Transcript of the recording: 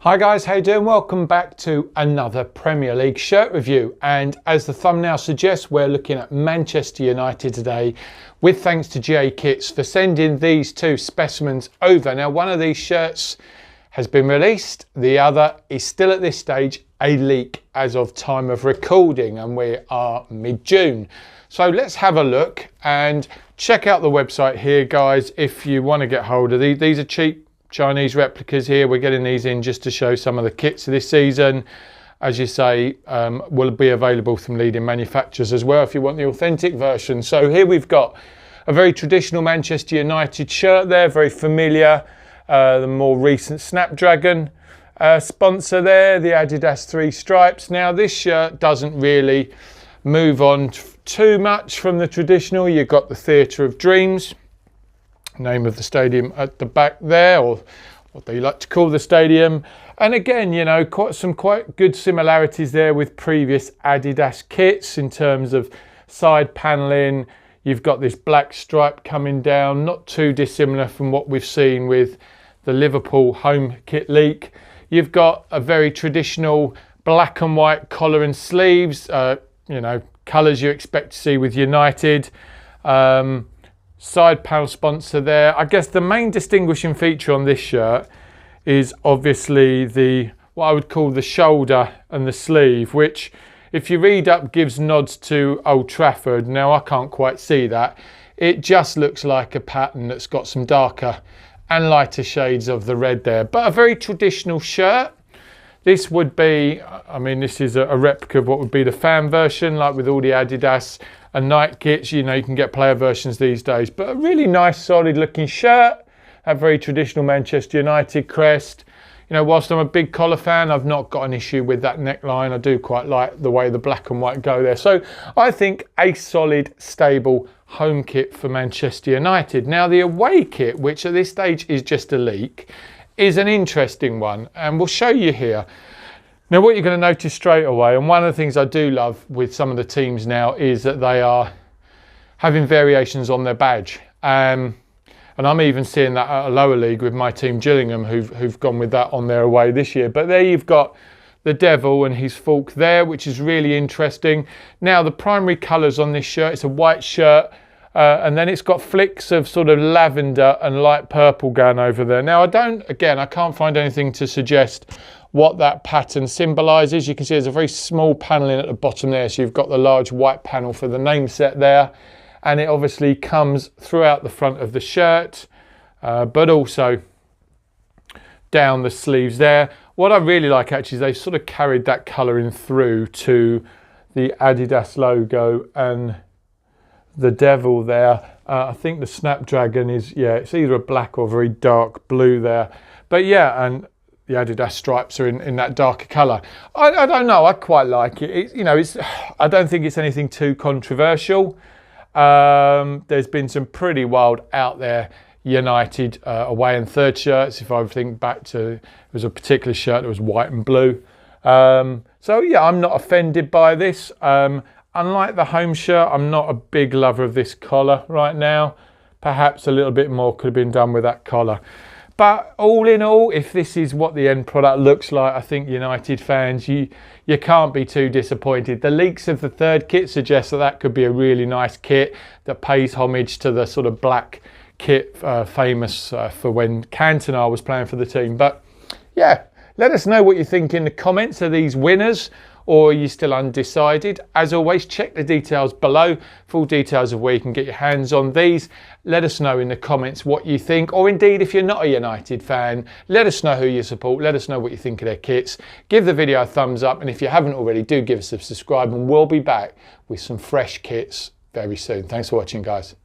Hi guys, how you doing? Welcome back to another Premier League shirt review, and as the thumbnail suggests, we're looking at Manchester United today, with thanks to GA Kits for sending these two specimens over. Now, one of these shirts has been released, the other is still at this stage a leak as of time of recording, and we are mid-June. So let's have a look and check out the website here, guys, if you want to get hold of these. These are cheap Chinese replicas here. We're getting these in just to show some of the kits this season. As you say, will be available from leading manufacturers as well if you want the authentic version. So here we've got a very traditional Manchester United shirt there, very familiar. The more recent Snapdragon sponsor there, the Adidas 3 stripes. Now this shirt doesn't really move on too much from the traditional. You've got the Theatre of Dreams, name of the stadium at the back there, or what they like to call the stadium. And again, you know, quite good similarities there with previous Adidas kits in terms of side paneling. You've got this black stripe coming down, not too dissimilar from what we've seen with the Liverpool home kit leak. You've got a very traditional black and white collar and sleeves, you know, colours you expect to see with United. Side panel sponsor there. I guess the main distinguishing feature on this shirt is obviously what I would call the shoulder and the sleeve, which if you read up gives nods to Old Trafford. Now I can't quite see that. It just looks like a pattern that's got some darker and lighter shades of the red there, but a very traditional shirt. This would be, I mean, this is a replica of what would be the fan version, like with all the Adidas and Nike kits. You know, you can get player versions these days, but a really nice, solid looking shirt. A very traditional Manchester United crest. You know, whilst I'm a big collar fan, I've not got an issue with that neckline. I do quite like the way the black and white go there. So I think a solid, stable home kit for Manchester United. Now the away kit, which at this stage is just a leak, is an interesting one, and we'll show you here. Now what you're going to notice straight away, and one of the things I do love with some of the teams now, is that they are having variations on their badge. And I'm even seeing that at a lower league with my team Gillingham, who've gone with that on their away this year. But there you've got the devil and his fork there, which is really interesting. Now the primary colours on this shirt, it's a white shirt, and then it's got flicks of sort of lavender and light purple going over there. Now I can't find anything to suggest what that pattern symbolises. You can see there's a very small panelling at the bottom there, so you've got the large white panel for the name set there, and it obviously comes throughout the front of the shirt, but also down the sleeves there. What I really like actually is they've sort of carried that colouring through to the Adidas logo and the devil there. I think the Snapdragon is, yeah, it's either a black or very dark blue there. But yeah, and the Adidas stripes are in that darker colour. I don't know, I quite like it. You know, I don't think it's anything too controversial. There's been some pretty wild out there United away and third shirts. If I think back to, it was a particular shirt that was white and blue. So yeah, I'm not offended by this. Unlike the home shirt, I'm not a big lover of this collar right now. Perhaps a little bit more could have been done with that collar. But all in all, if this is what the end product looks like, I think United fans, you can't be too disappointed. The leaks of the third kit suggest that could be a really nice kit that pays homage to the sort of black kit famous for when Cantona was playing for the team. But yeah, let us know what you think in the comments. Are these winners, or are you still undecided? As always, check the details below, full details of where you can get your hands on these. Let us know in the comments what you think, or indeed if you're not a United fan, let us know who you support, let us know what you think of their kits. Give the video a thumbs up, and if you haven't already, do give us a subscribe, and we'll be back with some fresh kits very soon. Thanks for watching, guys.